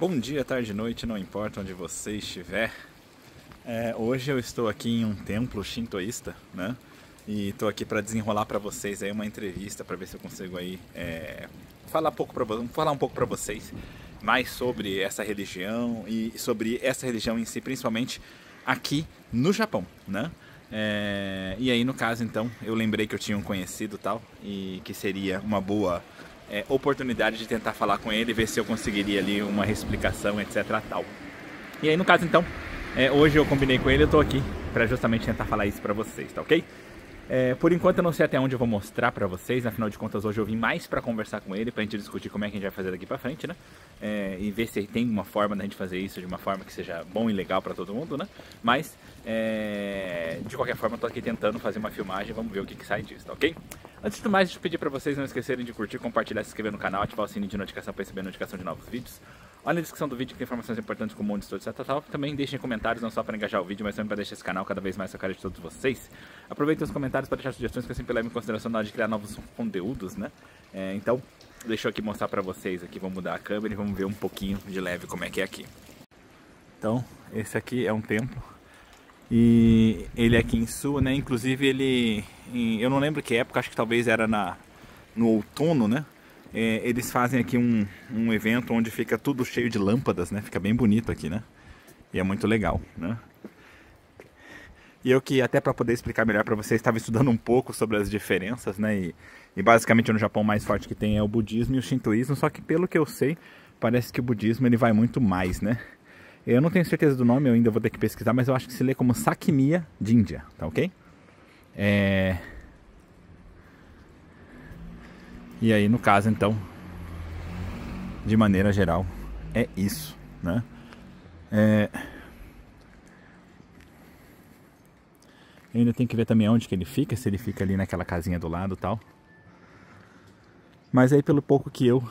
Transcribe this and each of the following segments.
Bom dia, tarde, noite, não importa onde você estiver. Hoje eu estou aqui em um templo shintoísta, né? E estou aqui para desenrolar para vocês aí uma entrevista para ver se eu consigo aí falar um pouco para vocês mais sobre essa religião e sobre essa religião em si, principalmente aqui no Japão, né? E aí no caso então eu lembrei que eu tinha um conhecido tal e que seria uma boa oportunidade de tentar falar com ele e ver se eu conseguiria ali uma explicação, etc tal. E aí no caso então, hoje eu combinei com ele, eu tô aqui para justamente tentar falar isso para vocês, tá ok? Por enquanto eu não sei até onde eu vou mostrar pra vocês, afinal de contas hoje eu vim mais pra conversar com ele, pra gente discutir como é que a gente vai fazer daqui pra frente, né? E ver se tem uma forma da gente fazer isso de uma forma que seja bom e legal pra todo mundo, né? Mas, de qualquer forma eu tô aqui tentando fazer uma filmagem, vamos ver o que sai disso, tá ok? Antes de mais, deixa eu pedir pra vocês não esquecerem de curtir, compartilhar, se inscrever no canal, ativar o sininho de notificação pra receber notificação de novos vídeos. Olha na descrição do vídeo que tem informações importantes como onde estou, etc. Também deixem comentários, não só para engajar o vídeo, mas também para deixar esse canal cada vez mais a cara de todos vocês. Aproveitem os comentários para deixar sugestões que eu sempre levo em consideração na hora de criar novos conteúdos, né? Então, deixa eu aqui mostrar para vocês aqui, vamos mudar a câmera e vamos ver um pouquinho de leve como é que é aqui. Então, esse aqui é um templo. E ele é aqui em Suwa, né? Inclusive eu não lembro que época, acho que talvez era no outono, né? Eles fazem aqui um evento onde fica tudo cheio de lâmpadas, né? Fica bem bonito aqui, né? E é muito legal, né? E eu que até para poder explicar melhor para vocês, estava estudando um pouco sobre as diferenças, né? E basicamente no Japão o mais forte que tem é o budismo e o shintoísmo, só que pelo que eu sei, parece que o budismo ele vai muito mais, né? Eu não tenho certeza do nome, eu ainda vou ter que pesquisar, mas eu acho que se lê como Sakmiya Jinja, tá ok? E aí, no caso, então, de maneira geral, é isso, né? Eu ainda tenho que ver também onde que ele fica, se ele fica ali naquela casinha do lado e tal. Mas aí, pelo pouco que eu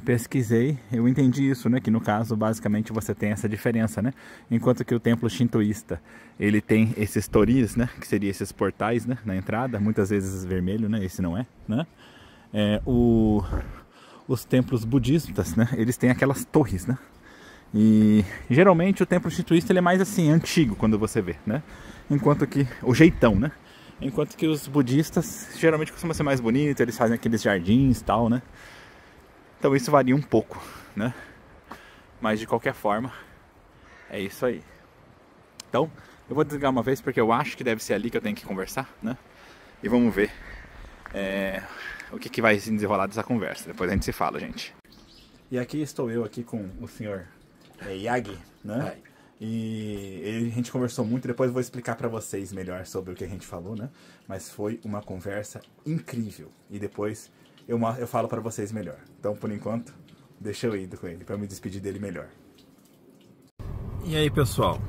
pesquisei, eu entendi isso, né? Que no caso, basicamente, você tem essa diferença, né? Enquanto que o templo shintoísta, ele tem esses toris, né? Que seriam esses portais, né? Na entrada, muitas vezes vermelho, né? Esse não é, né? Os templos budistas, né, eles têm aquelas torres, né? E geralmente o templo shintoísta ele é mais assim, antigo quando você vê, né? Enquanto que o jeitão, né? Enquanto que os budistas geralmente costumam ser mais bonitos, eles fazem aqueles jardins e tal, né? Então isso varia um pouco, né? Mas de qualquer forma, é isso aí. Então, eu vou desligar uma vez porque eu acho que deve ser ali que eu tenho que conversar, né? E vamos ver o que vai se desenrolar dessa conversa. Depois a gente se fala, gente. E aqui estou eu aqui com o senhor Yagi, né? E a gente conversou muito, depois eu vou explicar para vocês melhor sobre o que a gente falou, né? Mas foi uma conversa incrível. E depois eu falo para vocês melhor. Então, por enquanto, deixa eu ir com ele, para me despedir dele melhor. E aí, pessoal?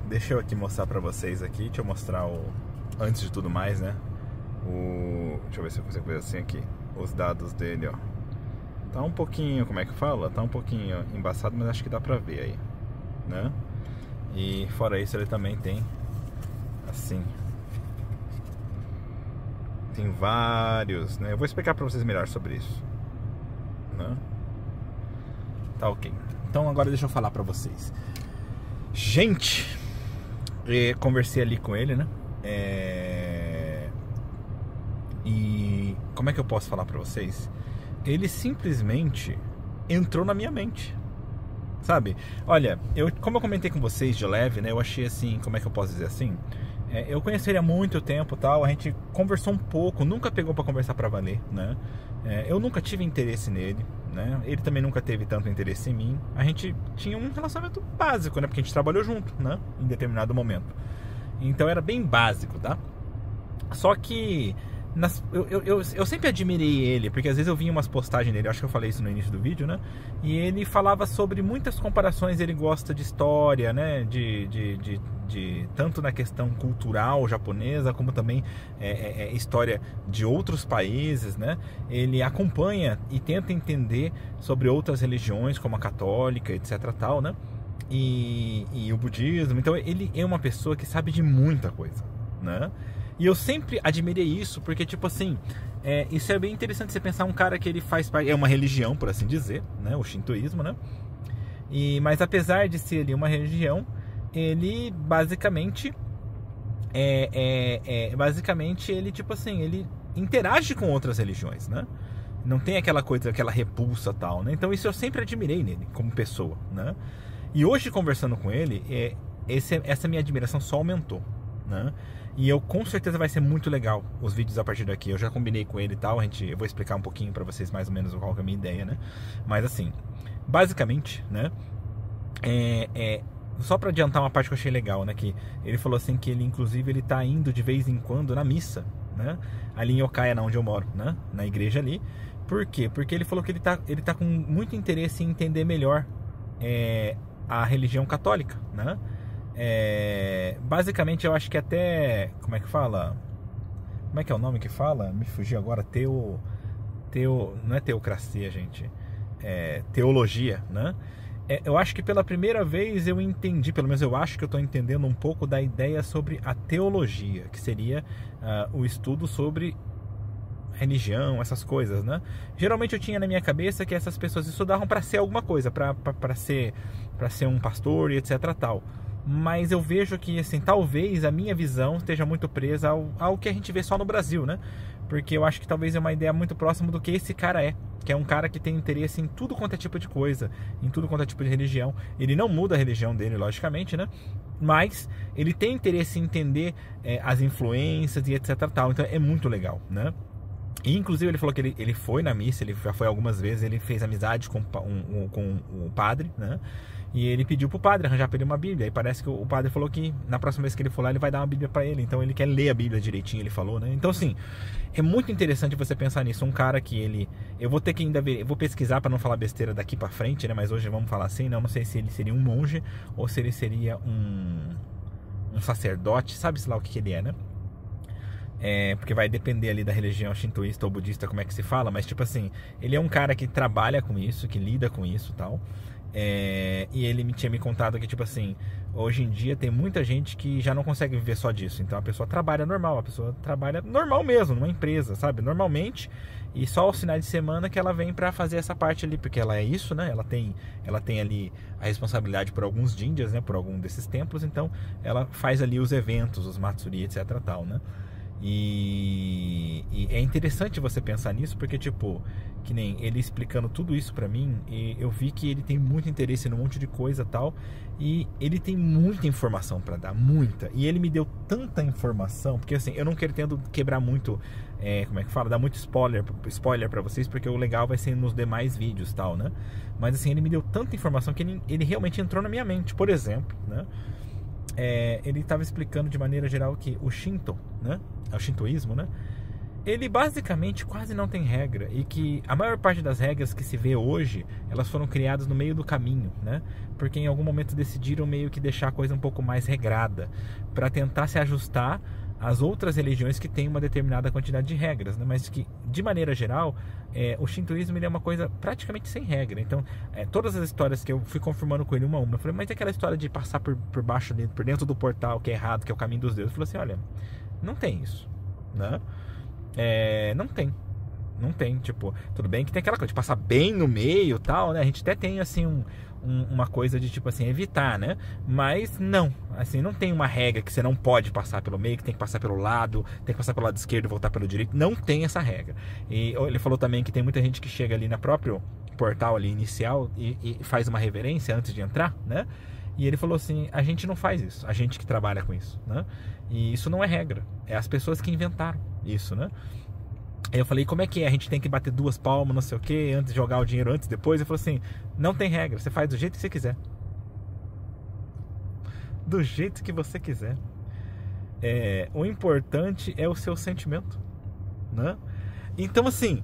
Deixa eu aqui mostrar para vocês aqui, deixa eu mostrar antes de tudo mais, né? Deixa eu ver se eu consigo ver assim aqui. Os dados dele, ó. Tá um pouquinho, como é que fala? Tá um pouquinho embaçado, mas acho que dá pra ver aí, né? E fora isso ele também tem assim, tem vários, né? Eu vou explicar pra vocês melhor sobre isso, né? Tá ok. Então agora deixa eu falar pra vocês. Gente, conversei ali com ele, né? E como é que eu posso falar pra vocês? Ele simplesmente entrou na minha mente, sabe? Olha, como eu comentei com vocês de leve, né? Eu achei assim, como é que eu posso dizer assim? Eu conheci ele há muito tempo tal, a gente conversou um pouco, nunca pegou pra conversar pra valer, né? Eu nunca tive interesse nele, né? Ele também nunca teve tanto interesse em mim. A gente tinha um relacionamento básico, né? Porque a gente trabalhou junto, né? Em determinado momento. Então era bem básico, tá? Só que eu sempre admirei ele, porque às vezes eu via umas postagens dele, acho que eu falei isso no início do vídeo, né? E ele falava sobre muitas comparações, ele gosta de história, né? Tanto na questão cultural japonesa, como também história de outros países, né? Ele acompanha e tenta entender sobre outras religiões, como a católica, etc. tal, né? E o budismo. Então ele é uma pessoa que sabe de muita coisa, né? E eu sempre admirei isso, porque tipo assim, Isso é bem interessante você pensar um cara que ele faz parte, é uma religião, por assim dizer, né? O shintoísmo, né? Mas apesar de ser ali uma religião, ele basicamente ele tipo assim, ele interage com outras religiões, né? Não tem aquela coisa, aquela repulsa tal, né? Então isso eu sempre admirei nele como pessoa, né? E hoje conversando com ele, essa minha admiração só aumentou, né? E eu com certeza vai ser muito legal os vídeos a partir daqui. Eu já combinei com ele e tal, eu vou explicar um pouquinho pra vocês mais ou menos qual que é a minha ideia, né? Mas assim, basicamente, né? Só pra adiantar uma parte que eu achei legal, né? Que ele falou assim que ele, inclusive, ele tá indo de vez em quando na missa, né? Ali em Okaya, onde eu moro, né? Na igreja ali. Por quê? Porque ele falou que ele tá com muito interesse em entender melhor a religião católica, né? Basicamente, eu acho que até... Como é que fala? Como é que é o nome que fala? Me fugiu agora. Não é teocracia, gente. Teologia, né? Eu acho que pela primeira vez eu entendi, pelo menos eu acho que eu estou entendendo um pouco da ideia sobre a teologia, que seria o estudo sobre religião, essas coisas, né? Geralmente eu tinha na minha cabeça que essas pessoas estudavam para ser alguma coisa, para ser um pastor e etc tal. Mas eu vejo que, assim, talvez a minha visão esteja muito presa ao que a gente vê só no Brasil, né? Porque eu acho que talvez é uma ideia muito próxima do que esse cara que é um cara que tem interesse em tudo quanto é tipo de coisa, em tudo quanto é tipo de religião. Ele não muda a religião dele, logicamente, né? Mas ele tem interesse em entender as influências e etc tal. Então é muito legal, né? E, inclusive, ele falou que ele foi na missa, ele já foi algumas vezes, ele fez amizade com o padre, né? E ele pediu pro padre arranjar pra ele uma Bíblia. E parece que o padre falou que na próxima vez que ele for lá, ele vai dar uma Bíblia pra ele. Então ele quer ler a Bíblia direitinho, ele falou, né? Então, assim, é muito interessante você pensar nisso. Um cara que eu vou ter que ainda ver, eu vou pesquisar pra não falar besteira daqui pra frente, né? Mas hoje vamos falar assim, não sei se ele seria um monge ou se ele seria um sacerdote, sabe-se lá o que ele é, né? Porque vai depender ali da religião shintoísta ou budista, como é que se fala, mas tipo assim, ele é um cara que trabalha com isso, que lida com isso e tal. E ele tinha me contado que, tipo assim, hoje em dia tem muita gente que já não consegue viver só disso. Então a pessoa trabalha normal, a pessoa trabalha normal mesmo, numa empresa, sabe? Normalmente, e só aos finais de semana que ela vem pra fazer essa parte ali, porque ela é isso, né? Ela tem ali a responsabilidade por alguns jinjas, né? Por algum desses templos, então ela faz ali os eventos, os matsuri, etc tal, né? E é interessante você pensar nisso, porque tipo, que nem ele explicando tudo isso pra mim, e eu vi que ele tem muito interesse num monte de coisa tal, e ele tem muita informação pra dar, muita, e ele me deu tanta informação, porque assim, eu não quero quebrar muito, como é que fala, dar muito spoiler pra vocês, porque o legal vai ser nos demais vídeos tal, né? Mas assim, ele me deu tanta informação que ele realmente entrou na minha mente. Por exemplo, né? Ele estava explicando de maneira geral que o Shinto, né? O shintoísmo, né? Ele basicamente quase não tem regra, e que a maior parte das regras que se vê hoje, elas foram criadas no meio do caminho, né? Porque em algum momento decidiram meio que deixar a coisa um pouco mais regrada, para tentar se ajustar às outras religiões que têm uma determinada quantidade de regras, né? Mas que, de maneira geral, o shintoísmo ele é uma coisa praticamente sem regra. Então, todas as histórias que eu fui confirmando com ele uma a uma, eu falei, mas aquela história de passar por baixo, por dentro do portal, que é errado, que é o caminho dos deuses, eu falei assim, olha, não tem isso, né? Não tem, tipo, tudo bem que tem aquela coisa de passar bem no meio e tal, né? A gente até tem, assim, uma coisa de, tipo assim, evitar, né? Mas não, assim, não tem uma regra que você não pode passar pelo meio, que tem que passar pelo lado, tem que passar pelo lado esquerdo e voltar pelo direito. Não tem essa regra. E ele falou também que tem muita gente que chega ali na próprio portal ali inicial e faz uma reverência antes de entrar, né? E ele falou assim, a gente não faz isso, a gente que trabalha com isso, né? E isso não é regra, é as pessoas que inventaram isso, né? Aí eu falei, como é que é? A gente tem que bater 2 palmas, não sei o que, antes de jogar o dinheiro, antes, depois? Ele falou assim, não tem regra, você faz do jeito que você quiser. Do jeito que você quiser. O importante é o seu sentimento, né? Então, assim,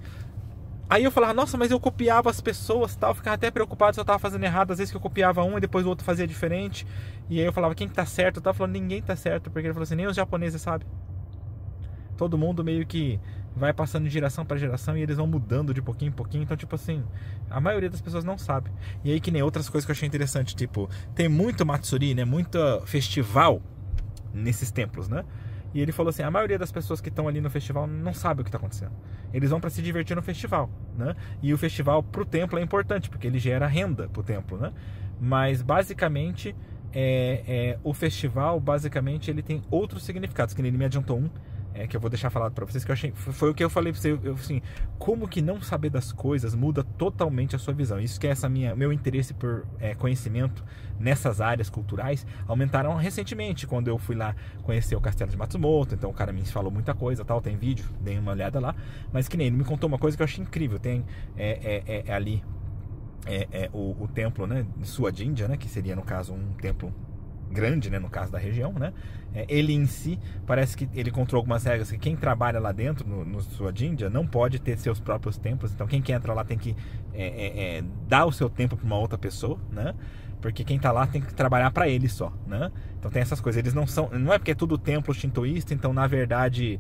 aí eu falava, nossa, mas eu copiava as pessoas, tal, ficava até preocupado se eu estava fazendo errado, às vezes que eu copiava um e depois o outro fazia diferente. E aí eu falava, quem que tá certo? Eu tava falando, ninguém tá certo, porque ele falou assim, nem os japoneses sabem. Todo mundo meio que vai passando de geração para geração e eles vão mudando de pouquinho em pouquinho. Então, tipo assim, a maioria das pessoas não sabe. E aí que nem outras coisas que eu achei interessante, tipo, tem muito matsuri, né? Muito festival nesses templos, né? E ele falou assim, a maioria das pessoas que estão ali no festival não sabe o que está acontecendo. Eles vão para se divertir no festival, né? E o festival para o templo é importante, porque ele gera renda para o templo, né? Mas basicamente o festival, basicamente, ele tem outros significados, que ele me adiantou que eu vou deixar falado para vocês, que eu achei, foi o que eu falei para você, assim, como que não saber das coisas muda totalmente a sua visão. Isso que é meu interesse por conhecimento nessas áreas culturais aumentaram recentemente, quando eu fui lá conhecer o Castelo de Matsumoto. Então o cara me falou muita coisa, tal, tem vídeo, dei uma olhada lá, mas que nem ele me contou uma coisa que eu achei incrível. Tem ali o templo, né, de Suadinja, né, que seria no caso um templo grande, né, no caso da região, né? Ele em si, parece que ele encontrou algumas regras que quem trabalha lá dentro, no Suadinja, não pode ter seus próprios templos. Então quem entra lá tem que dar o seu templo para uma outra pessoa, né? Porque quem tá lá tem que trabalhar para ele só, né? Então tem essas coisas, eles não é porque é tudo templo shintoísta, então na verdade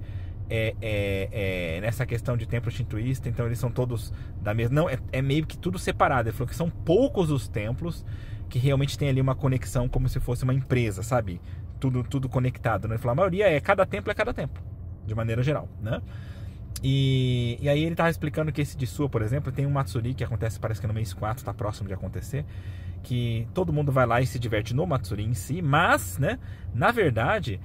nessa questão de templo shintoísta, então eles são todos da mesma, não, é meio que tudo separado. Ele falou que são poucos os templos que realmente tem ali uma conexão, como se fosse uma empresa, sabe? Tudo conectado, né? Ele falou, a maioria cada templo, de maneira geral, né? E aí ele tava explicando que esse de Sua, por exemplo, tem um Matsuri que acontece, parece que no mês 4, tá próximo de acontecer, que todo mundo vai lá e se diverte no Matsuri em si, mas, né, na verdade,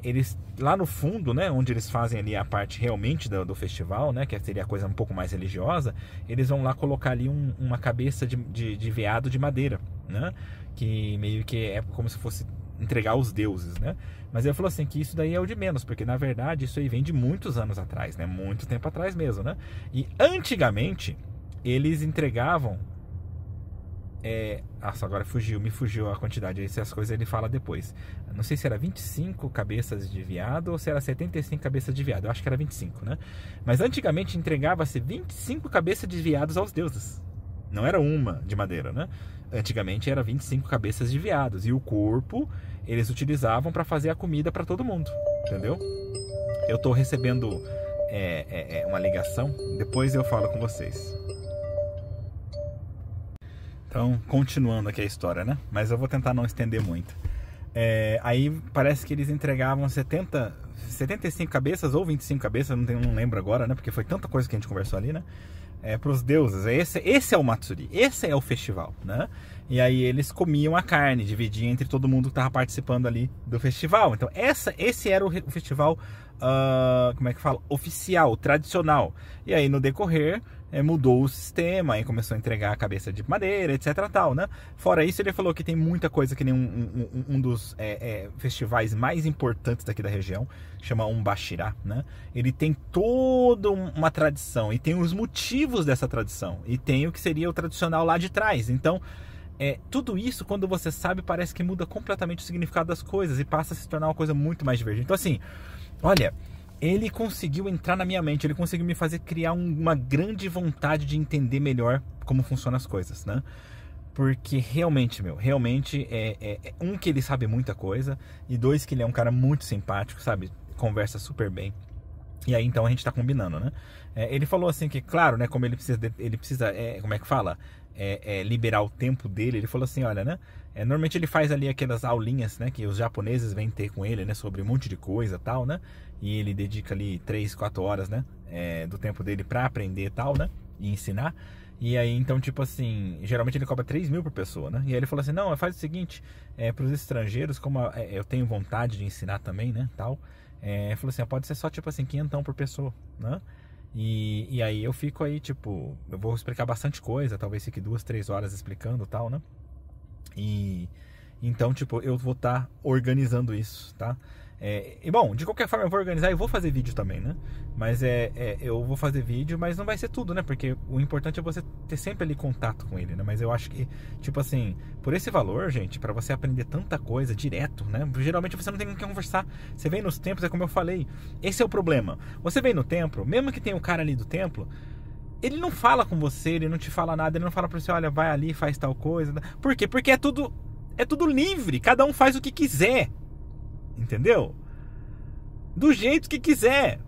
eles lá no fundo, né, onde eles fazem ali a parte realmente do festival, né, que seria a coisa um pouco mais religiosa, eles vão lá colocar ali uma cabeça de veado de madeira, né, que meio que é como se fosse entregar aos deuses, né? Mas ele falou assim que isso daí é o de menos, porque na verdade isso aí vem de muitos anos atrás, né? Muito tempo atrás mesmo, né? E antigamente eles entregavam nossa, agora me fugiu a quantidade. Essas coisas ele fala depois. Não sei se era 25 cabeças de veado ou se era 75 cabeças de veado. Eu acho que era 25, né? Mas antigamente entregava-se 25 cabeças de veados aos deuses. Não era uma de madeira, né? Antigamente era 25 cabeças de veados. E o corpo eles utilizavam para fazer a comida para todo mundo. Entendeu? Eu tô recebendo uma ligação. Depois eu falo com vocês. Então, continuando aqui a história, né? Mas eu vou tentar não estender muito. Aí parece que eles entregavam 75 cabeças ou 25 cabeças, não lembro agora, né? Porque foi tanta coisa que a gente conversou ali, né? Para os deuses. Esse é o Matsuri, esse é o festival, né? E aí eles comiam a carne, dividiam entre todo mundo que estava participando ali do festival. Então esse era o festival, como é que fala? Oficial, tradicional. E aí no decorrer mudou o sistema, aí começou a entregar a cabeça de madeira, etc tal, né? Fora isso, ele falou que tem muita coisa, que nem um dos festivais mais importantes daqui da região, chama Umbashira, né? Ele tem toda uma tradição, e tem os motivos dessa tradição, e tem o que seria o tradicional lá de trás. Então, tudo isso, quando você sabe, parece que muda completamente o significado das coisas, e passa a se tornar uma coisa muito mais divertida. Então, assim, olha, ele conseguiu entrar na minha mente, ele conseguiu me fazer criar uma grande vontade de entender melhor como funcionam as coisas, né? Porque realmente, que ele sabe muita coisa, e dois, que ele é um cara muito simpático, sabe? Conversa super bem. E aí, então, a gente tá combinando, né? Ele falou assim que, claro, né? Como ele precisa como é que fala? Liberar o tempo dele. Ele falou assim, olha, né? Normalmente ele faz ali aquelas aulinhas, né? Que os japoneses vêm ter com ele, né? Sobre um monte de coisa e tal, né? E ele dedica ali 3, 4 horas, né? Do tempo dele pra aprender e tal, né? E ensinar. E aí, então, tipo assim, geralmente ele cobra 3 mil por pessoa, né? E aí ele falou assim, não, faz o seguinte, pros estrangeiros, como eu tenho vontade de ensinar também, né? Tal. Falou assim, pode ser só, tipo assim, 500 por pessoa, né? E aí eu fico aí, tipo, eu vou explicar bastante coisa, talvez fique 2, 3 horas explicando e tal, né? E então, tipo, eu vou estar organizando isso, tá? E bom, de qualquer forma eu vou organizar e vou fazer vídeo também, né? Mas eu vou fazer vídeo, mas não vai ser tudo, né? Porque o importante é você ter sempre ali contato com ele, né? Mas eu acho que, tipo assim, por esse valor, gente, pra você aprender tanta coisa direto, né? Geralmente você não tem com quem conversar. Você vem nos templos, como eu falei. Esse é o problema. Você vem no templo, mesmo que tenha o cara ali do templo, ele não fala com você, ele não te fala nada, ele não fala pra você, olha, vai ali, faz tal coisa. Por quê? Porque é tudo livre, cada um faz o que quiser. Entendeu? Do jeito que quiser.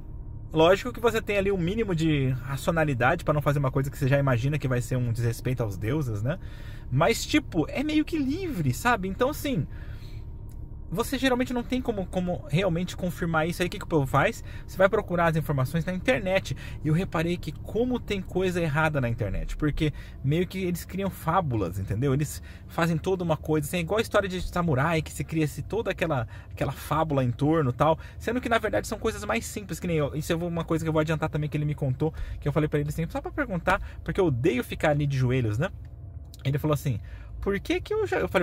Lógico que você tem ali um mínimo de racionalidade para não fazer uma coisa que você já imagina que vai ser um desrespeito aos deuses, né? Mas, tipo, é meio que livre, sabe? Então, assim, você geralmente não tem como realmente confirmar isso. Aí o que o povo faz? Você vai procurar as informações na internet. E eu reparei que como tem coisa errada na internet. Porque meio que eles criam fábulas, entendeu? Eles fazem toda uma coisa, assim, igual a história de samurai, que se cria-se toda aquela fábula em torno e tal. Sendo que na verdade são coisas mais simples, que nem eu. Isso é uma coisa que eu vou adiantar também, que ele me contou, que eu falei pra ele assim, só pra perguntar, porque eu odeio ficar ali de joelhos, né? Ele falou assim, por que que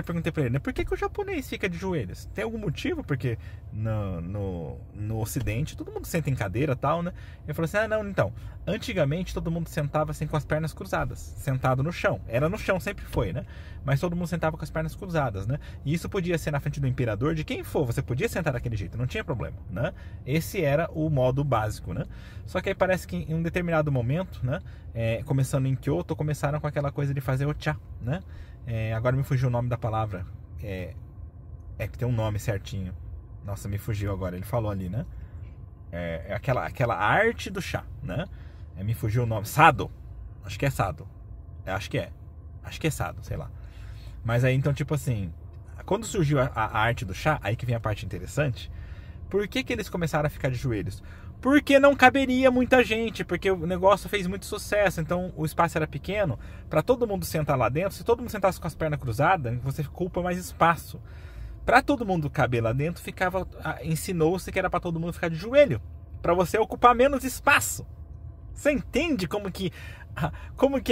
perguntei pra ele, né? Por que que o japonês fica de joelhos? Tem algum motivo? Porque no ocidente todo mundo senta em cadeira e tal, né? Ele falou assim, não, então, antigamente todo mundo sentava assim com as pernas cruzadas, sentado no chão. Era no chão, sempre foi, né? Mas todo mundo sentava com as pernas cruzadas, né? E isso podia ser na frente do imperador, de quem for, você podia sentar daquele jeito, não tinha problema, né? Esse era o modo básico, né? Só que aí parece que em um determinado momento, né? Começando em Kyoto, começaram com aquela coisa de fazer o chá, né? Agora me fugiu o nome da palavra. Que tem um nome certinho. Nossa, me fugiu agora. Ele falou ali, né? Aquela arte do chá, né? Me fugiu o nome. Sado. Acho que é Sado. Acho que é Sado, sei lá. Mas aí, então, tipo assim, quando surgiu a arte do chá, aí que vem a parte interessante. Por que que eles começaram a ficar de joelhos? Porque não caberia muita gente, porque o negócio fez muito sucesso, então o espaço era pequeno, para todo mundo sentar lá dentro. Se todo mundo sentasse com as pernas cruzadas, você ocupa mais espaço. Para todo mundo caber lá dentro, ensinou-se que era para todo mundo ficar de joelho, para você ocupar menos espaço. Você entende como que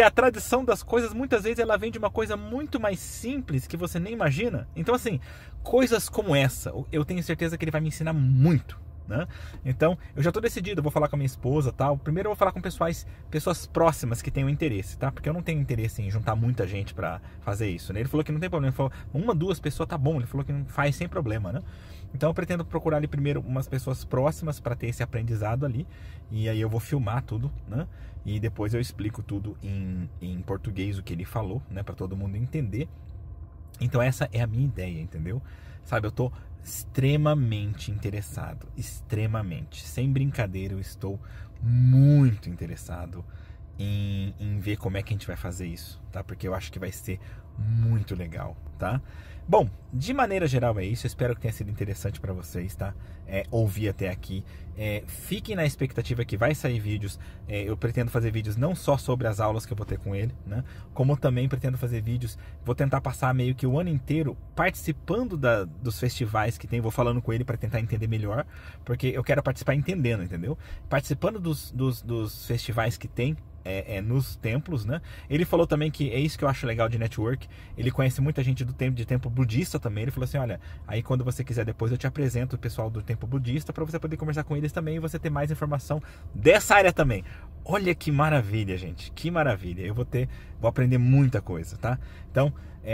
a tradição das coisas, muitas vezes ela vem de uma coisa muito mais simples que você nem imagina. Então assim, coisas como essa, eu tenho certeza que ele vai me ensinar muito, né? Então, eu já estou decidido, eu vou falar com a minha esposa, tal. Primeiro eu vou falar com pessoas próximas que tenham interesse, tá? Porque eu não tenho interesse em juntar muita gente para fazer isso, né? Ele falou que não tem problema, ele falou, 1, 2 pessoas tá bom, ele falou que não faz sem problema, né? Então eu pretendo procurar ali primeiro umas pessoas próximas para ter esse aprendizado ali, e aí eu vou filmar tudo, né? E depois eu explico tudo em português o que ele falou, né, para todo mundo entender. Então essa é a minha ideia, entendeu? Sabe, eu tô extremamente interessado, extremamente, sem brincadeira, eu estou muito interessado em ver como é que a gente vai fazer isso, tá? Porque eu acho que vai ser muito legal, tá? Bom, de maneira geral é isso, eu espero que tenha sido interessante para vocês, tá? Ouvir até aqui. Fiquem na expectativa que vai sair vídeos. Eu pretendo fazer vídeos não só sobre as aulas que eu vou ter com ele, né? Como também pretendo fazer vídeos, vou tentar passar meio que o ano inteiro participando dos festivais que tem, vou falando com ele para tentar entender melhor, porque eu quero participar entendendo, entendeu? Participando dos festivais que tem, nos templos, né? Ele falou também que é isso que eu acho legal de network. Ele conhece muita gente do templo budista também. Ele falou assim, olha, aí quando você quiser depois eu te apresento o pessoal do templo budista para você poder conversar com eles também e você ter mais informação dessa área também. Olha que maravilha, gente, que maravilha. Eu vou aprender muita coisa, tá? Então,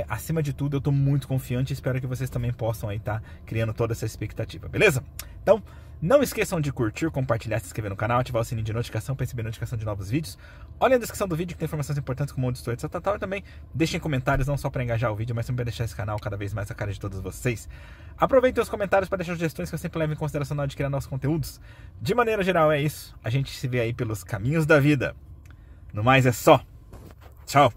acima de tudo, eu tô muito confiante e espero que vocês também possam aí estar criando toda essa expectativa, beleza? Então, não esqueçam de curtir, compartilhar, se inscrever no canal, ativar o sininho de notificação para receber notificação de novos vídeos. Olhem a descrição do vídeo que tem informações importantes como onde estou, etc. E também deixem comentários, não só para engajar o vídeo, mas também para deixar esse canal cada vez mais a cara de todos vocês. Aproveitem os comentários para deixar sugestões que eu sempre levo em consideração na hora de criar novos conteúdos. De maneira geral é isso. A gente se vê aí pelos caminhos da vida. No mais é só. Tchau!